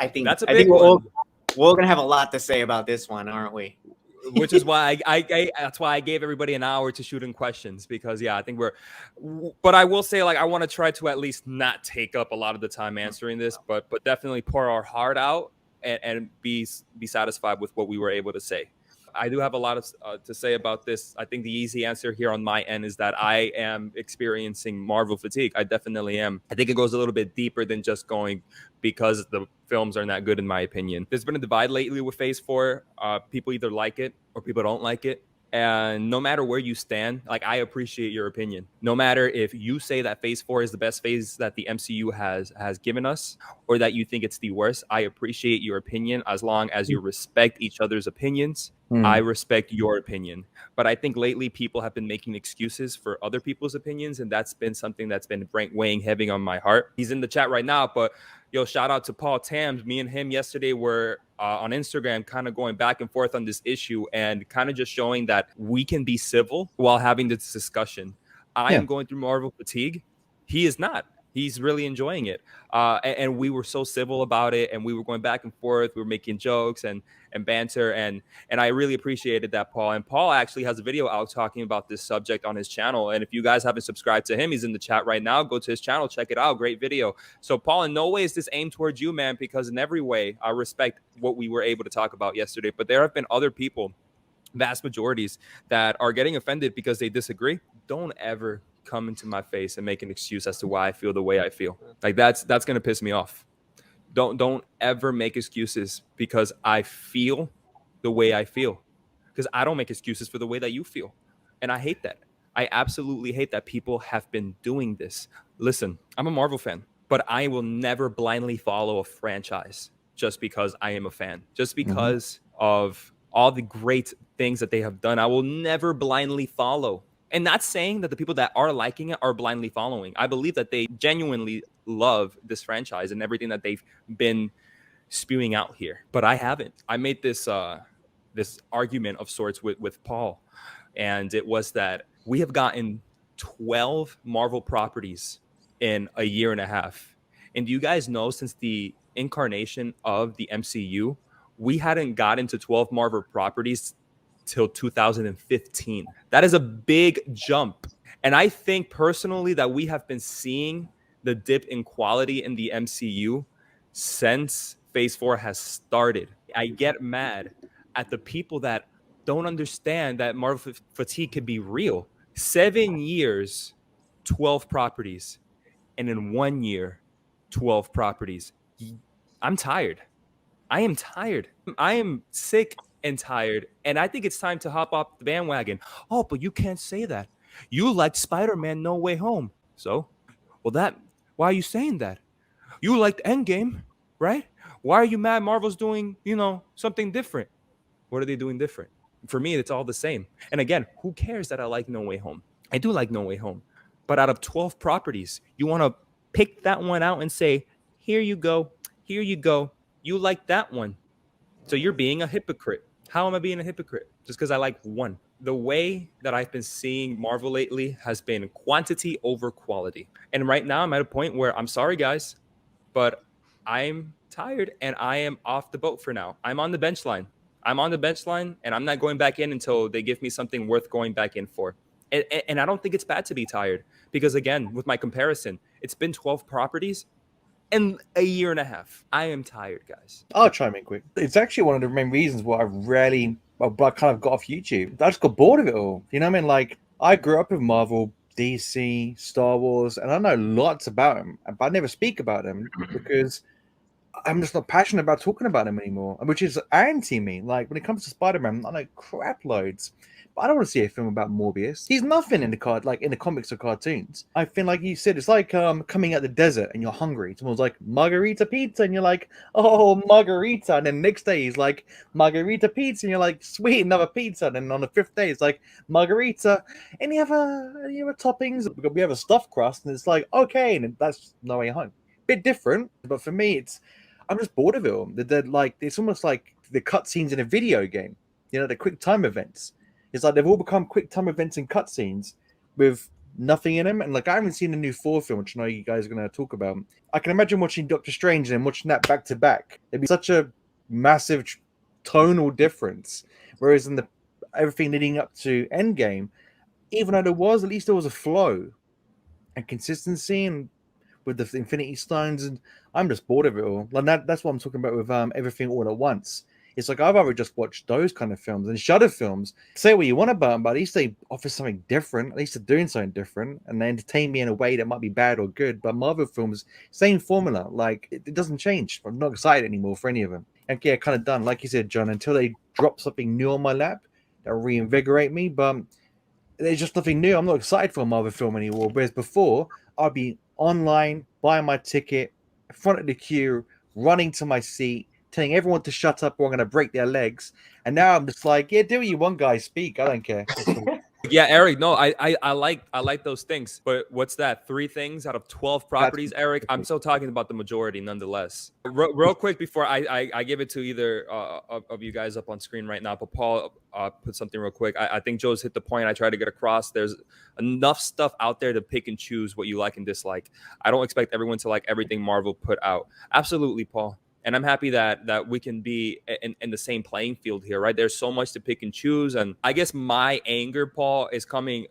I think That's a big one. We're gonna have a lot to say about this one, aren't we? Which is why that's why I gave everybody an hour to shoot in questions, because I think but I will say, like, I want to try to at least not take up a lot of the time answering this, but definitely pour our heart out and be satisfied with what we were able to say. I do have a lot of to say about this. I think the easy answer here on my end is that I am experiencing Marvel fatigue. I definitely am. I think it goes a little bit deeper than just going because the films are not good, in my opinion. There's been a divide lately with Phase 4. People either like it or people don't like it. And no matter where you stand, like, I appreciate your opinion. No matter if you say that Phase 4 is the best phase that the MCU has given us, or that you think it's the worst, I appreciate your opinion as long as you respect each other's opinions. I respect your opinion. But I think lately people have been making excuses for other people's opinions, and that's been something that's been weighing heavy on my heart. He's in the chat right now, but shout out to Paul Tams. Me and him yesterday were on Instagram kind of going back and forth on this issue and kind of just showing that we can be civil while having this discussion. I am going through Marvel fatigue. He is not. He's really enjoying it. And we were so civil about it, and we were going back and forth. We were making jokes and banter, and I really appreciated that, Paul. And Paul actually has a video out talking about this subject on his channel. And if you guys haven't subscribed to him, he's in the chat right now. Go to his channel, check it out. Great video. So, Paul, in no way is this aimed towards you, man, because in every way, I respect what we were able to talk about yesterday. But there have been other people, vast majorities, that are getting offended because they disagree. Don't ever come into my face and make an excuse as to why I feel the way I feel. Like, that's going to piss me off. Don't ever make excuses because I feel the way I feel, because I don't make excuses for the way that you feel. And I hate that. I absolutely hate that people have been doing this. Listen, I'm a Marvel fan, but I will never blindly follow a franchise just because I am a fan, just because of all the great things that they have done. I will never blindly follow. And not saying that the people that are liking it are blindly following. I believe that they genuinely love this franchise and everything that they've been spewing out here. But I haven't. I made this this argument of sorts with Paul. And it was that we have gotten 12 Marvel properties in a year and a half. And do you guys know, since the incarnation of the MCU, we hadn't gotten to 12 Marvel properties till 2015. That is a big jump. And I think personally that we have been seeing the dip in quality in the MCU since Phase 4 has started. I get mad at the people that don't understand that Marvel fatigue could be real. 7 years, 12 properties, and in 1 year, 12 properties. I'm tired. I am tired. I am sick and tired, and I think it's time to hop off the bandwagon. Oh, but you can't say that. You liked Spider-Man No Way Home. So, well, why are you saying that? You liked Endgame, right? Why are you mad Marvel's doing, something different? What are they doing different? For me, it's all the same. And again, who cares that I like No Way Home? I do like No Way Home. But out of 12 properties, you want to pick that one out and say, here you go. Here you go. You like that one. So you're being a hypocrite. How am I being a hypocrite? Just because I like one. The way that I've been seeing Marvel lately has been quantity over quality. And right now I'm at a point where, I'm sorry, guys, but I'm tired and I am off the boat for now. I'm on the bench line. I'm on the bench line, and I'm not going back in until they give me something worth going back in for. And I don't think it's bad to be tired, because, again, with my comparison, it's been 12 properties in a year and a half. I am tired, guys. I'll chime in quick. It's actually one of the main reasons why I kind of got off YouTube. I just got bored of it all. You know what I mean? Like, I grew up with Marvel, DC, Star Wars, and I know lots about them, but I never speak about them because I'm just not passionate about talking about them anymore, which is anti me. Like, when it comes to Spider-Man, I know crap loads. But I don't want to see a film about Morbius. He's nothing in the comics or cartoons. I feel like you said, it's like coming out the desert and you're hungry. Someone's like, margarita pizza, and you're like, oh, margarita. And then next day he's like, margarita pizza, and you're like, sweet, another pizza. And then on the fifth day it's like, margarita. Any other toppings? We have a stuffed crust, and it's like, okay, and that's No Way Home. Bit different, but for me, I'm just bored of it all. It's almost like the cutscenes in a video game. The quick time events. It's like they've all become quick time events and cutscenes with nothing in them. And like, I haven't seen the new Thor film, which I know you guys are going to talk about. I can imagine watching Doctor Strange and watching that back to back. It'd be such a massive tonal difference. Whereas in the everything leading up to Endgame, even though at least there was a flow and consistency, and with the Infinity Stones, and I'm just bored of it all. Like that's what I'm talking about with everything all at once. It's like I've already just watched those kind of films and Shudder films. Say what you want about them, but at least they offer something different. At least they're doing something different, and they entertain me in a way that might be bad or good. But Marvel films, same formula. Like it doesn't change. I'm not excited anymore for any of them. And yeah, kind of done. Like you said, John, until they drop something new on my lap that reinvigorate me. But there's just nothing new. I'm not excited for a Marvel film anymore. Whereas before, I'd be online, buying my ticket, in front of the queue, running to my seat, telling everyone to shut up or I'm going to break their legs. And now I'm just like, yeah, do what you want, guys. Speak. I don't care. Yeah, Eric. No, I like those things. But what's that? 3 things out of 12 properties, Eric. I'm still talking about the majority, nonetheless. Real quick before I give it to either of you guys up on screen right now. But Paul put something real quick. I think Joe's hit the point I tried to get across. There's enough stuff out there to pick and choose what you like and dislike. I don't expect everyone to like everything Marvel put out. Absolutely, Paul. And I'm happy that we can be in the same playing field here, right? There's so much to pick and choose. And I guess my anger, Paul, is coming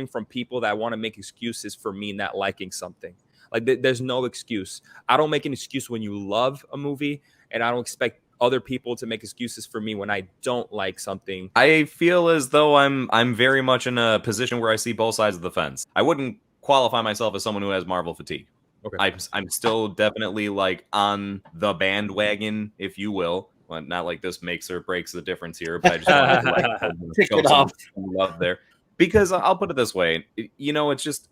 from people that want to make excuses for me not liking something. Like there's no excuse. I don't make an excuse when you love a movie, and I don't expect other people to make excuses for me when I don't like something. I feel as though I'm very much in a position where I see both sides of the fence. I wouldn't qualify myself as someone who has Marvel fatigue. Okay. I'm still definitely like on the bandwagon, if you will. Well, not like this makes or breaks the difference here, but I just wanted to like show some love there. Because I'll put it this way, you know, it's just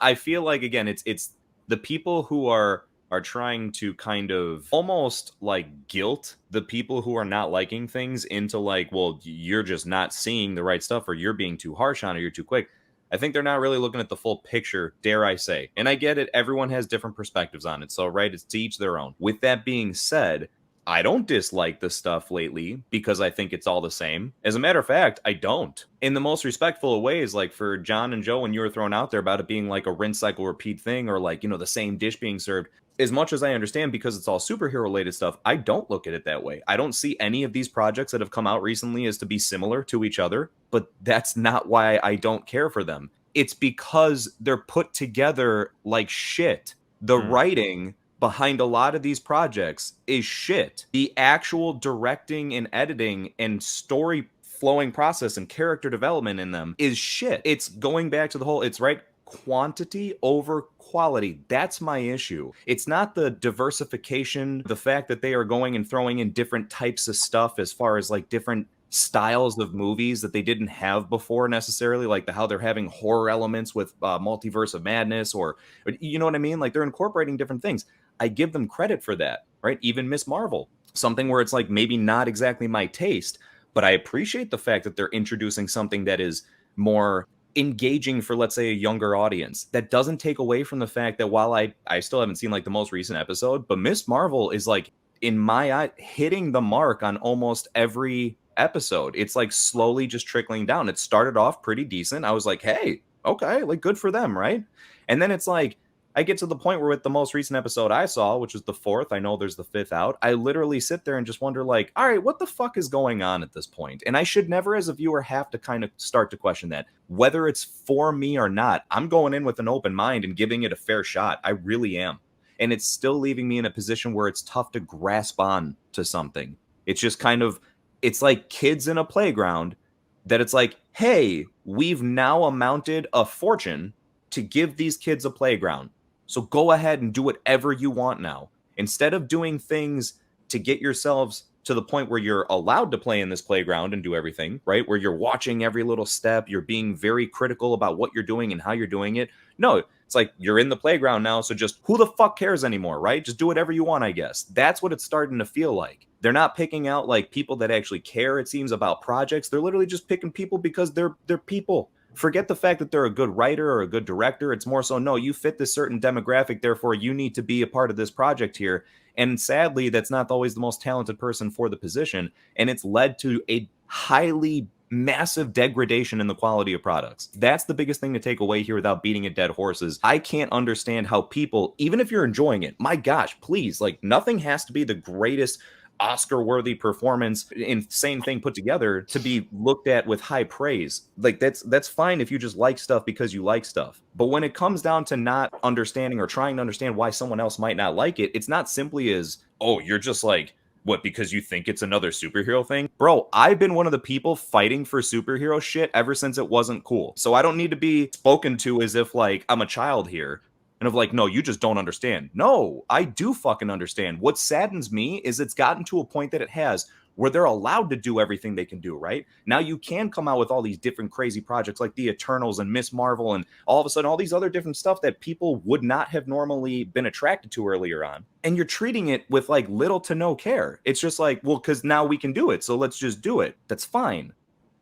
I feel like again, it's the people who are trying to kind of almost like guilt the people who are not liking things into like, well, you're just not seeing the right stuff, or you're being too harsh on it, or you're too quick. I think they're not really looking at the full picture, dare I say. And I get it. Everyone has different perspectives on it. So, right, it's to each their own. With that being said, I don't dislike the stuff lately because I think it's all the same. As a matter of fact, I don't. In the most respectful of ways, like for John and Joe, when you were thrown out there about it being like a rinse, cycle, repeat thing, or like, you know, the same dish being served, as much as I understand because it's all superhero related stuff, I don't look at it that way. I don't see any of these projects that have come out recently as to be similar to each other, but that's not why I don't care for them. It's because they're put together like shit. The writing behind a lot of these projects is shit. The actual directing and editing and story flowing process and character development in them is shit. It's going back to the whole, it's right, quantity over quality. That's my issue. It's not the diversification, the fact that they are going and throwing in different types of stuff as far as like different styles of movies that they didn't have before necessarily, like how they're having horror elements with Multiverse of Madness, or you know what I mean? Like they're incorporating different things. I give them credit for that, right? Even Miss Marvel, something where it's like maybe not exactly my taste, but I appreciate the fact that they're introducing something that is more engaging for, let's say, a younger audience. That doesn't take away from the fact that while I still haven't seen like the most recent episode, but Miss Marvel is like, in my eye, hitting the mark on almost every episode. It's like slowly just trickling down. It started off pretty decent. I was like, hey, okay, like good for them, right? And then it's like, I get to the point where with the most recent episode I saw, which was the 4th, I know there's the 5th out, I literally sit there and just wonder like, all right, what the fuck is going on at this point? And I should never as a viewer have to kind of start to question that. Whether it's for me or not, I'm going in with an open mind and giving it a fair shot. I really am. And it's still leaving me in a position where it's tough to grasp on to something. It's just kind of, it's like kids in a playground that it's like, hey, we've now amounted a fortune to give these kids a playground. So go ahead and do whatever you want now. Instead of doing things to get yourselves to the point where you're allowed to play in this playground and do everything, right? Where you're watching every little step, you're being very critical about what you're doing and how you're doing it. No, it's like you're in the playground now, so just who the fuck cares anymore, right? Just do whatever you want, I guess. That's what it's starting to feel like. They're not picking out like people that actually care, it seems, about projects. They're literally just picking people because they're people. Forget the fact that they're a good writer or a good director. It's more so, no, you fit this certain demographic, therefore you need to be a part of this project here. And sadly, that's not always the most talented person for the position. And it's led to a highly massive degradation in the quality of products. That's the biggest thing to take away here without beating a dead horses. I can't understand how people, even if you're enjoying it, my gosh, please, like, nothing has to be the greatest Oscar-worthy performance, insane thing put together to be looked at with high praise. Like, that's fine if you just like stuff because you like stuff. But when it comes down to not understanding or trying to understand why someone else might not like it, it's not simply as, oh, you're just like, what, because you think it's another superhero thing? Bro, I've been one of the people fighting for superhero shit ever since it wasn't cool. So I don't need to be spoken to as if, like, I'm a child here. And of like, no, you just don't understand. No, I do fucking understand. What saddens me is it's gotten to a point that it has where they're allowed to do everything they can do, right? Now you can come out with all these different crazy projects like the Eternals and Miss Marvel and all of a sudden all these other different stuff that people would not have normally been attracted to earlier on. And you're treating it with like little to no care. It's just like, well, because now we can do it, so let's just do it. That's fine.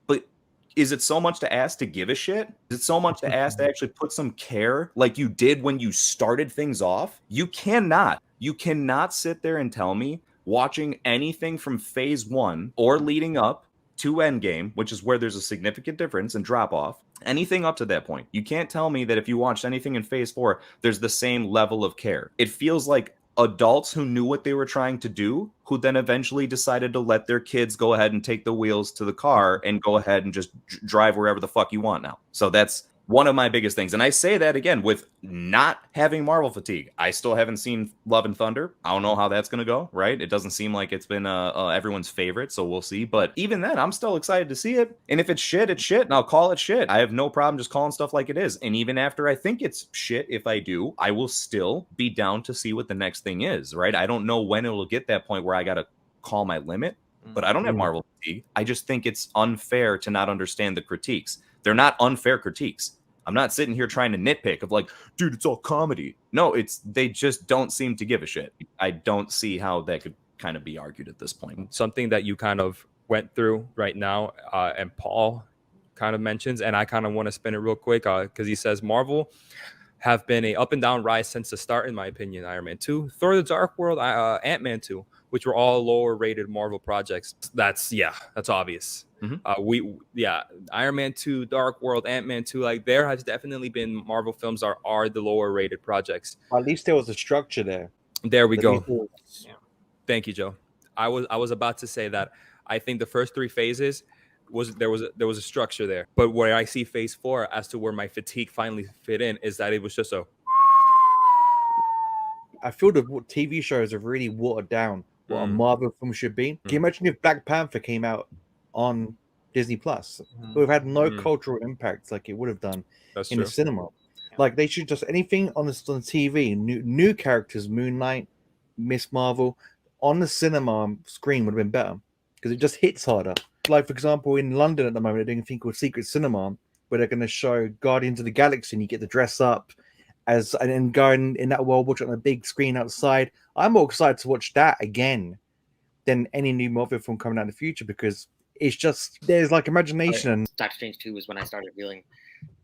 But is it so much to ask to give a shit? Is it so much to ask to actually put some care like you did when you started things off? You cannot sit there and tell me watching anything from phase 1 or leading up to Endgame, which is where there's a significant difference and drop off, anything up to that point. You can't tell me that if you watched anything in phase 4, there's the same level of care. It feels like adults who knew what they were trying to do, who then eventually decided to let their kids go ahead and take the wheels to the car and go ahead and just drive wherever the fuck you want now. So that's one of my biggest things. And I say that again with not having Marvel fatigue. I still haven't seen Love and Thunder. I don't know how that's going to go, right? It doesn't seem like it's been everyone's favorite, so we'll see. But even then, I'm still excited to see it. And if it's shit, it's shit, and I'll call it shit. I have no problem just calling stuff like it is. And even after I think it's shit, if I do, I will still be down to see what the next thing is, right? I don't know when it will get that point where I got to call my limit, but I don't have Marvel fatigue. I just think it's unfair to not understand the critiques. They're not unfair critiques. I'm not sitting here trying to nitpick of like, dude, it's all comedy. No, they just don't seem to give a shit. I don't see how that could kind of be argued at this point. Something that you kind of went through right now, and Paul kind of mentions, and I kind of want to spin it real quick because he says Marvel have been a up and down rise since the start, in my opinion. Iron Man 2, Thor: The Dark World, Ant-Man 2, which were all lower rated Marvel projects. That's obvious. Iron Man 2, Dark World, Ant-Man 2, like there has definitely been Marvel films are the lower rated projects. At least there was a structure there. There we go. Thank you, Joe. I was about to say that I think the first 3 phases there was a structure there, but where I see phase 4 as to where my fatigue finally fit in is that it was just I feel that TV shows have really watered down what a Marvel film should be. Can you imagine if Black Panther came out on Disney Plus? It would have had no cultural impact like it would have done in the cinema. Like they should just anything on TV, new characters, Moon Knight, Miss Marvel, on the cinema screen would have been better because it just hits harder. Like for example, in London at the moment, they're doing a thing called Secret Cinema where they're going to show Guardians of the Galaxy and you get to dress up and then go in that world, watch it on a big screen outside. I'm more excited to watch that again than any new Marvel film coming out in the future because it's just there's like imagination. Doctor Strange 2 was when I started feeling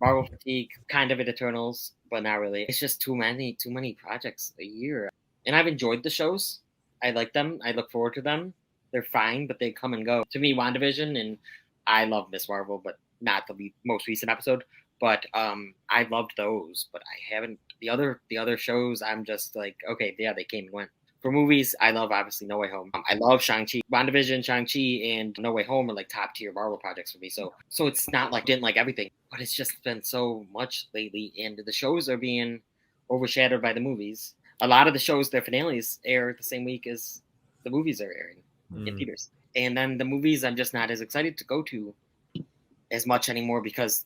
Marvel fatigue, kind of at Eternals, but not really. It's just too many projects a year. And I've enjoyed the shows. I like them. I look forward to them. They're fine, but they come and go. To me, WandaVision, and I love Miss Marvel, but not the most recent episode. But I loved those, but I haven't the other shows. I'm just like, okay, yeah, they came and went. For movies, I love obviously No Way Home. I love Shang-Chi, WandaVision, Shang-Chi, and No Way Home are like top tier Marvel projects for me. So it's not like I didn't like everything, but it's just been so much lately, and the shows are being overshadowed by the movies. A lot of the shows, their finales air the same week as the movies are airing in theaters, and then the movies I'm just not as excited to go to as much anymore because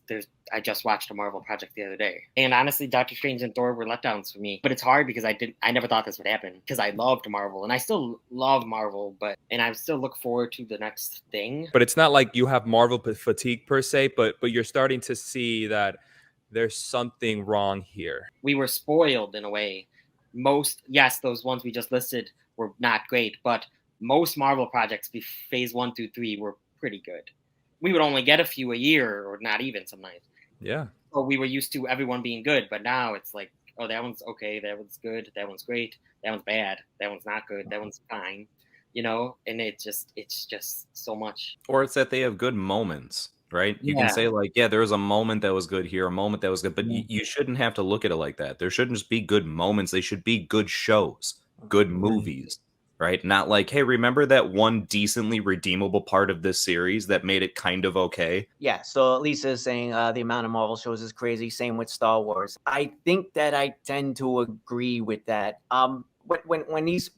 I just watched a Marvel project the other day. And honestly, Doctor Strange and Thor were letdowns for me. But it's hard because I never thought this would happen because I loved Marvel and I still love Marvel, and I still look forward to the next thing. But it's not like you have Marvel fatigue per se, but you're starting to see that there's something wrong here. We were spoiled in a way. Those ones we just listed were not great, but most Marvel projects, phase 1 through 3, were pretty good. We would only get a few a year or not even sometimes. Yeah. So we were used to everyone being good, but now it's like, oh, that one's okay, that one's good, that one's great, that one's bad, that one's not good, that one's fine. you know, and it's just so much. Or it's that they have good moments, right? You can Yeah. say like, yeah, there was a moment that was good here, a moment that was good, but you shouldn't have to look at it like that. There shouldn't just be good moments. They should be good shows, good movies, right? Not like, hey, remember that one decently redeemable part of this series that made it kind of okay? Yeah, so Lisa is saying the amount of Marvel shows is crazy. Same with Star Wars. I think that I tend to agree with that. When these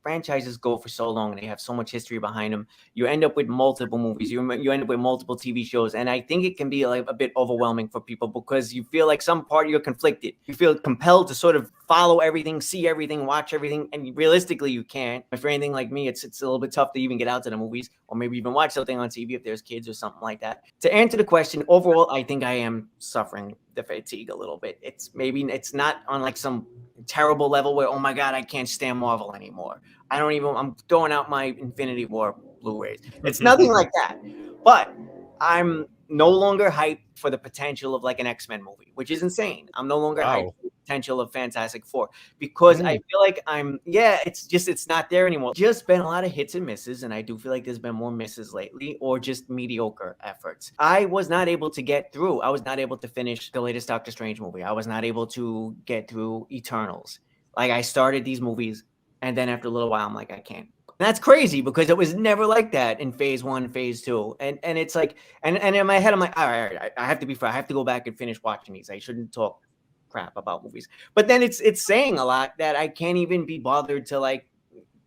franchises go for so long and they have so much history behind them, you end up with multiple movies. You end up with multiple TV shows, and I think it can be like a bit overwhelming for people because you feel like some part you're conflicted. You feel compelled to sort of follow everything, see everything, watch everything, and realistically you can't. If you're anything like me, it's a little bit tough to even get out to the movies or maybe even watch something on TV if there's kids or something like that. To answer the question, overall, I think I am suffering the fatigue a little bit. It's not on like some terrible level where, oh my God, I can't stand Marvel anymore. I'm throwing out my Infinity War Blu-rays. It's nothing like that. But I'm no longer hyped for the potential of like an X-Men movie, which is insane. I'm no longer hyped for the potential of Fantastic Four because I feel like it's not there anymore. Just been a lot of hits and misses, and I do feel like there's been more misses lately or just mediocre efforts. I was not able to get through. I was not able to finish the latest Doctor Strange movie. I was not able to get through Eternals. Like I started these movies, and then after a little while, I'm like, I can't. That's crazy because it was never like that in phase 1, phase 2. And it's like, and in my head, I'm like, all right, I have to be fair. I have to go back and finish watching these. I shouldn't talk crap about movies. But then it's saying a lot that I can't even be bothered to like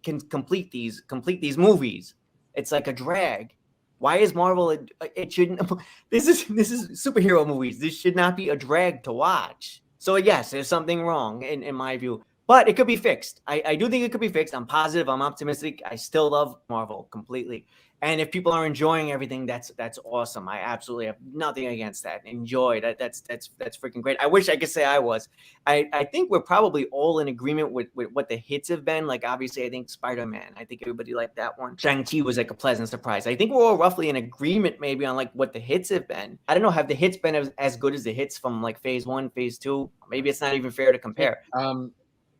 complete these movies. It's like a drag. Why is Marvel it shouldn't this is superhero movies. This should not be a drag to watch. So yes, there's something wrong in my view. But it could be fixed. I do think it could be fixed. I'm positive. I'm optimistic. I still love Marvel completely. And if people are enjoying everything, that's awesome. I absolutely have nothing against that. Enjoy that. That's freaking great. I wish I could say I was. I think we're probably all in agreement with what the hits have been. Like obviously, I think Spider-Man. I think everybody liked that one. Shang-Chi was like a pleasant surprise. I think we're all roughly in agreement maybe on like what the hits have been. I don't know. Have the hits been as good as the hits from like phase 1, phase 2? Maybe it's not even fair to compare.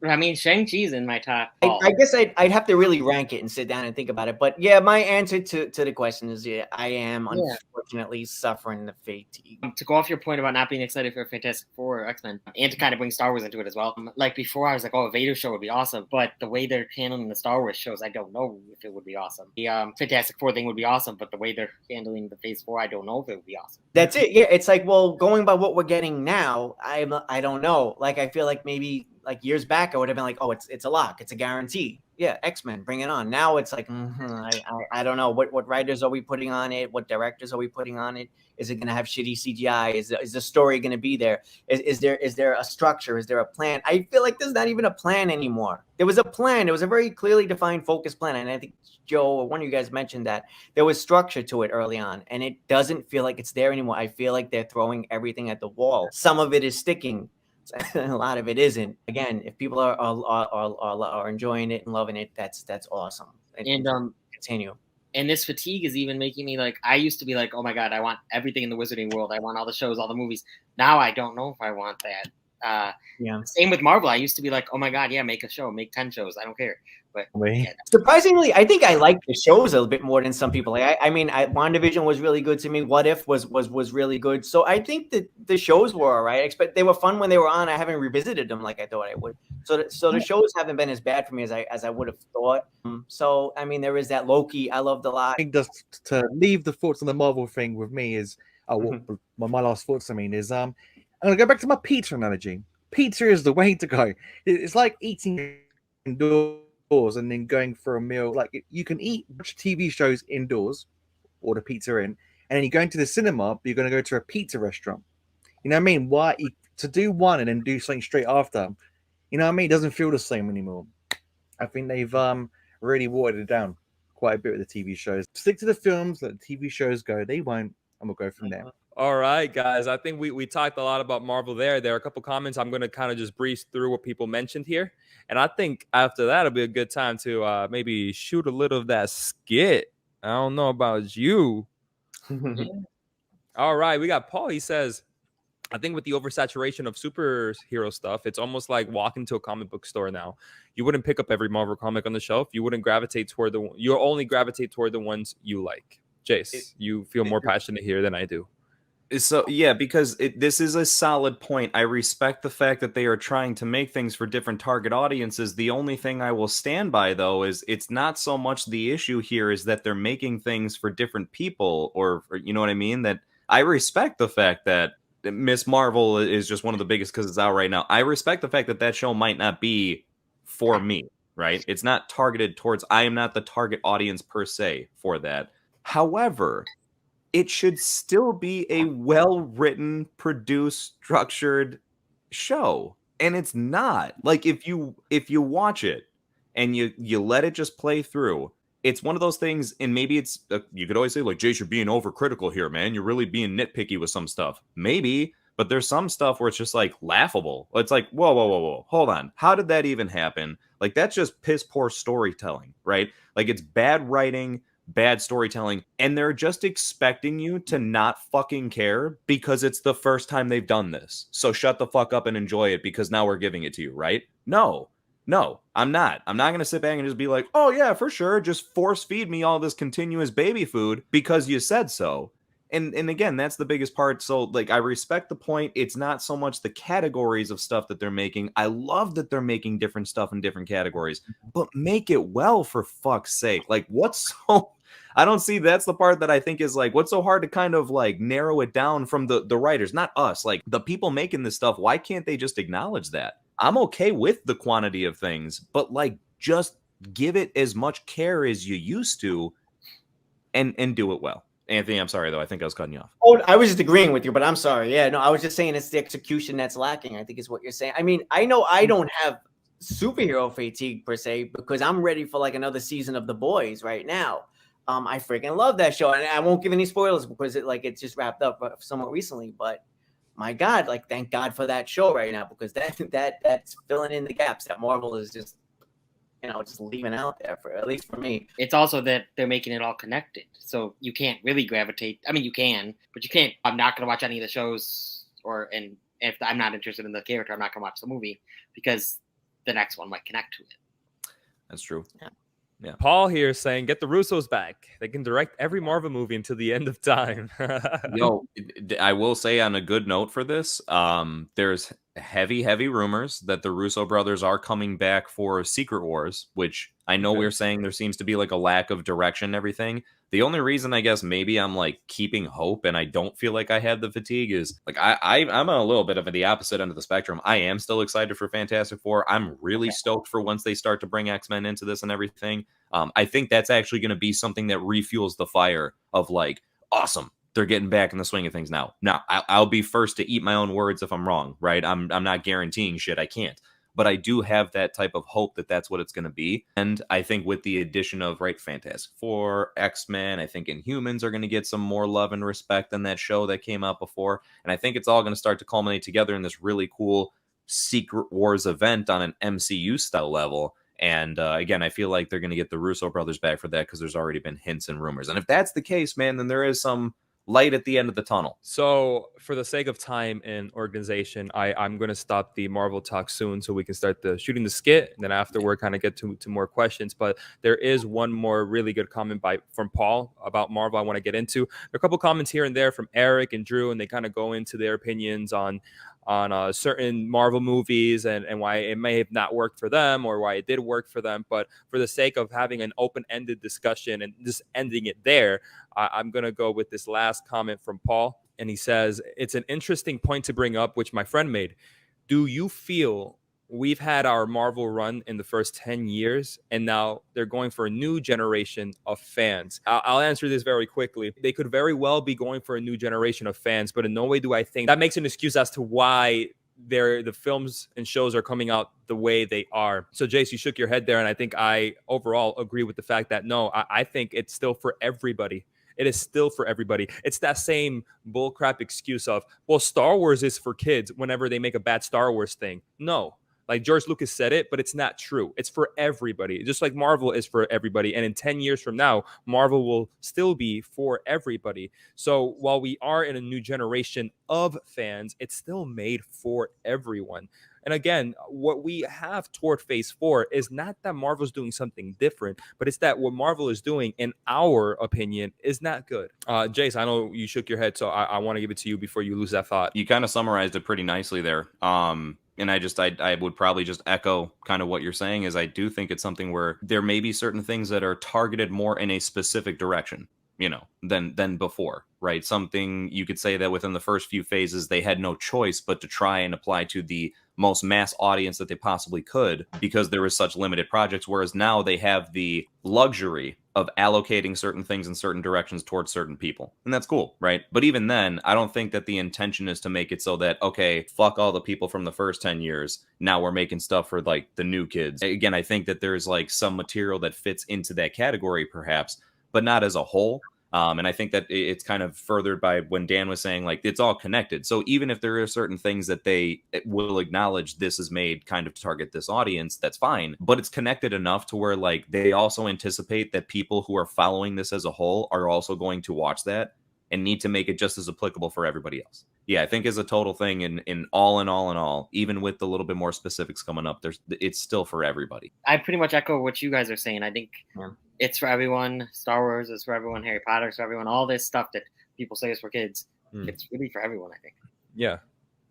I mean, Shang-Chi's in my top. I guess I'd have to really rank it and sit down and think about it. But yeah, my answer to the question is I am unfortunately suffering the fatigue. To go off your point about not being excited for Fantastic Four or X-Men, and to kind of bring Star Wars into it as well. Like before, I was like, oh, a Vader show would be awesome. But the way they're handling the Star Wars shows, I don't know if it would be awesome. The Fantastic Four thing would be awesome, but the way they're handling the Phase 4, I don't know if it would be awesome. That's it. Yeah, it's like, well, going by what we're getting now, I don't know. Like, I feel like maybe like years back, I would have been like, oh, it's a lock. It's a guarantee. Yeah, X-Men, bring it on. Now it's like, I don't know. What writers are we putting on it? What directors are we putting on it? Is it going to have shitty CGI? Is the story going to be there? Is there a structure? Is there a plan? I feel like there's not even a plan anymore. There was a plan. It was a very clearly defined, focused plan. And I think Joe or one of you guys mentioned that there was structure to it early on. And it doesn't feel like it's there anymore. I feel like they're throwing everything at the wall. Some of it is sticking. A lot of it isn't. Again, if people are enjoying it and loving it, that's awesome. And continue. And this fatigue is even making me like, I used to be like, oh my God, I want everything in the wizarding world. I want all the shows, all the movies. Now I don't know if I want that. Same with Marvel. I used to be like, oh my God, yeah, make a show, make 10 shows. I don't care. But yeah. Surprisingly, I think I like the shows a little bit more than some people. Like, I mean, WandaVision was really good to me. What If was really good. So I think that the shows were all right. They were fun when they were on. I haven't revisited them like I thought I would. So the shows haven't been as bad for me as I would have thought. So I mean, there is that Loki. I loved a lot. I think just to leave the thoughts on the Marvel thing with me is my last thoughts. I mean, is I'm gonna go back to my pizza analogy. Pizza is the way to go. It's like eating indoors and then going for a meal. Like you can eat TV shows indoors, order pizza in, and then you go into the cinema, but you're going to go to a pizza restaurant. You know what I mean? Why to do one and then do something straight after? You know what I mean? It doesn't feel the same anymore. I think they've really watered it down quite a bit with the TV shows. Stick to the films, let the TV shows go. They won't, and we'll go from there. All right, guys. I think we talked a lot about Marvel there. There are a couple comments. I'm going to kind of just breeze through what people mentioned here. And I think after that, it'll be a good time to maybe shoot a little of that skit. I don't know about you. All right. We got Paul. He says, I think with the oversaturation of superhero stuff, it's almost like walking to a comic book store now. You wouldn't pick up every Marvel comic on the shelf. You wouldn't gravitate toward you only gravitate toward the ones you like. Jace, you feel more passionate here than I do. So yeah, because this is a solid point. I respect the fact that they are trying to make things for different target audiences. The only thing I will stand by, though, is it's not so much the issue here is that they're making things for different people, or you know what I mean? That I respect the fact that Miss Marvel is just one of the biggest because it's out right now. I respect the fact that that show might not be for me, right? It's not targeted towards, I am not the target audience per se for that. However, it should still be a well-written, produced, structured show. And it's not. Like, if you watch it and you let it just play through, it's one of those things, and maybe it's, you could always say, like, Jace, you're being overcritical here, man. You're really being nitpicky with some stuff. Maybe, but there's some stuff where it's just, like, laughable. It's like, whoa, hold on. How did that even happen? Like, that's just piss poor storytelling, right? Like, it's bad writing, bad storytelling, and they're just expecting you to not fucking care because it's the first time they've done this. So shut the fuck up and enjoy it because now we're giving it to you, right? No, I'm not. I'm not going to sit back and just be like, oh yeah, for sure. Just force feed me all this continuous baby food because you said so. And again, that's the biggest part. So like, I respect the point. It's not so much the categories of stuff that they're making. I love that they're making different stuff in different categories, but make it well, for fuck's sake. Like, what's so... I don't see, that's the part that I think is like, what's so hard to kind of like narrow it down from the writers, not us, like the people making this stuff. Why can't they just acknowledge that? I'm okay with the quantity of things, but like, just give it as much care as you used to and do it well. Anthony, I'm sorry, though. I think I was cutting you off. Oh, I was just agreeing with you, but I'm sorry. Yeah, no, I was just saying it's the execution that's lacking, I think is what you're saying. I mean, I know I don't have superhero fatigue per se because I'm ready for like another season of The Boys right now. I freaking love that show, and I won't give any spoilers because it's just wrapped up somewhat recently. But my God, like, thank God for that show right now because that's filling in the gaps that Marvel is just, just leaving out there for, at least for me. It's also that they're making it all connected, so you can't really gravitate. I mean, you can, but you can't. I'm not going to watch any of the shows, and if I'm not interested in the character, I'm not going to watch the movie because the next one might connect to it. That's true. Yeah. Paul here saying, get the Russos back. They can direct every Marvel movie until the end of time. Yo, I will say on a good note for this, there's heavy rumors that the Russo brothers are coming back for Secret Wars, which I know we're saying there seems to be like a lack of direction and everything. The only reason I guess maybe I'm like keeping hope and I don't feel like I have the fatigue is like I'm on a little bit of the opposite end of the spectrum. I am still excited for Fantastic Four. I'm really stoked for once they start to bring X-Men into this and everything. I think that's actually going to be something that refuels the fire of like, awesome, they're getting back in the swing of things now. Now, I'll be first to eat my own words if I'm wrong, right? I'm not guaranteeing shit. I can't. But I do have that type of hope that that's what it's going to be. And I think with the addition of, Fantastic Four, X-Men, I think Inhumans are going to get some more love and respect than that show that came out before. And I think it's all going to start to culminate together in this really cool Secret Wars event on an MCU-style level. And again, I feel like they're going to get the Russo brothers back for that because there's already been hints and rumors. And if that's the case, man, then there is some light at the end of the tunnel. So for the sake of time and organization, I'm going to stop the Marvel talk soon so we can start shooting the skit. And then afterward, kind of get to more questions. But there is one more really good comment from Paul about Marvel I want to get into. There are a couple comments here and there from Eric and Drew, and they kind of go into their opinions on certain Marvel movies and why it may have not worked for them or why it did work for them. But for the sake of having an open-ended discussion and just ending it there, I'm going to go with this last comment from Paul. And he says, it's an interesting point to bring up, which my friend made. Do you feel we've had our Marvel run in the first 10 years, and now they're going for a new generation of fans? I'll answer this very quickly. They could very well be going for a new generation of fans, but in no way do I think that makes an excuse as to why the films and shows are coming out the way they are. So, Jace, you shook your head there, and I think I overall agree with the fact that, no, I think it's still for everybody. It is still for everybody. It's that same bullcrap excuse of, well, Star Wars is for kids whenever they make a bad Star Wars thing. No. Like George Lucas said it, but it's not true. It's for everybody, just like Marvel is for everybody. And in 10 years from now, Marvel will still be for everybody. So while we are in a new generation of fans, it's still made for everyone. And again, what we have toward Phase 4 is not that Marvel's doing something different, but it's that what Marvel is doing, in our opinion, is not good. Jace, I know you shook your head, so I want to give it to you before you lose that thought. You kind of summarized it pretty nicely there. And I would probably just echo kind of what you're saying, is I do think it's something where there may be certain things that are targeted more in a specific direction, you know, than before, right? Something you could say that within the first few phases, they had no choice but to try and apply to the most mass audience that they possibly could, because there was such limited projects, whereas now they have the luxury of allocating certain things in certain directions towards certain people. And that's cool, right? But even then, I don't think that the intention is to make it so that, okay, fuck all the people from the first 10 years. Now we're making stuff for like the new kids. Again, I think that there's like some material that fits into that category perhaps, but not as a whole. And I think that it's kind of furthered by when Dan was saying, like, it's all connected. So even if there are certain things that they will acknowledge this is made kind of to target this audience, that's fine. But it's connected enough to where, like, they also anticipate that people who are following this as a whole are also going to watch that and need to make it just as applicable for everybody else. Yeah, I think as a total thing, in all, even with the little bit more specifics coming up, it's still for everybody. I pretty much echo what you guys are saying. I think it's for everyone. Star Wars is for everyone. Harry Potter is for everyone. All this stuff that people say is for kids, it's really for everyone, I think. Yeah.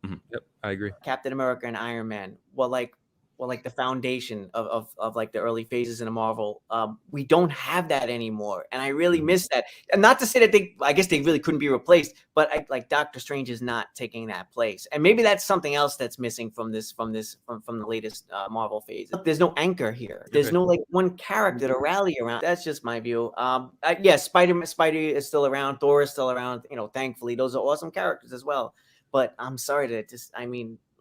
Yep, I agree. Captain America and Iron Man, like the foundation of like the early phases in the Marvel, we don't have that anymore, and I really miss that. And not to say that I guess they really couldn't be replaced, but like Doctor Strange is not taking that place, and maybe that's something else that's missing from the latest Marvel phase. There's no anchor here. There's no like one character to rally around. That's just my view. Yeah, Spidey is still around. Thor is still around. You know, thankfully, those are awesome characters as well. But I'm sorry to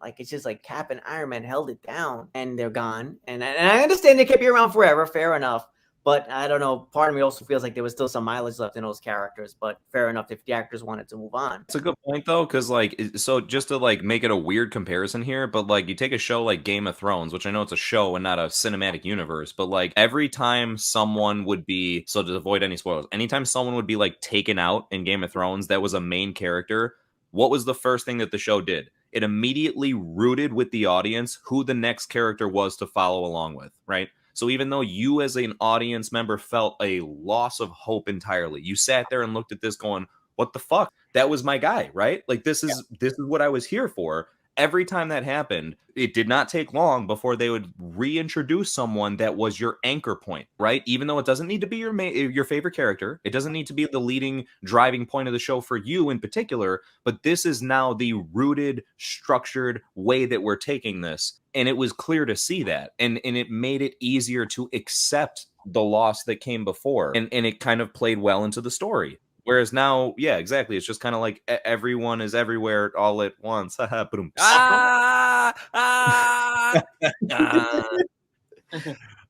like, it's just like Cap and Iron Man held it down and they're gone. And I understand they can't be around forever. Fair enough. But I don't know. Part of me also feels like there was still some mileage left in those characters. But fair enough if the actors wanted to move on. It's a good point, though, because, like, so just to, like, make it a weird comparison here, but, like, you take a show like Game of Thrones, which I know it's a show and not a cinematic universe, but, like, every time someone would be, so to avoid any spoilers, anytime someone would be, like, taken out in Game of Thrones that was a main character, what was the first thing that the show did? It immediately rooted with the audience who the next character was to follow along with, right? So even though you as an audience member felt a loss of hope entirely, you sat there and looked at this going, what the fuck? That was my guy, right? Like, this is what I was here for. Every time that happened, it did not take long before they would reintroduce someone that was your anchor point, right? Even though it doesn't need to be your favorite character, it doesn't need to be the leading driving point of the show for you in particular, but this is now the rooted, structured way that we're taking this. And it was clear to see that. And it made it easier to accept the loss that came before. And it kind of played well into the story. Whereas now, yeah, exactly. It's just kind of like everyone is everywhere all at once. I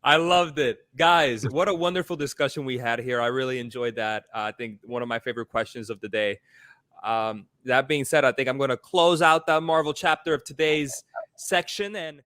loved it. Guys, what a wonderful discussion we had here. I really enjoyed that. I think one of my favorite questions of the day. That being said, I think I'm going to close out the Marvel chapter of today's section. And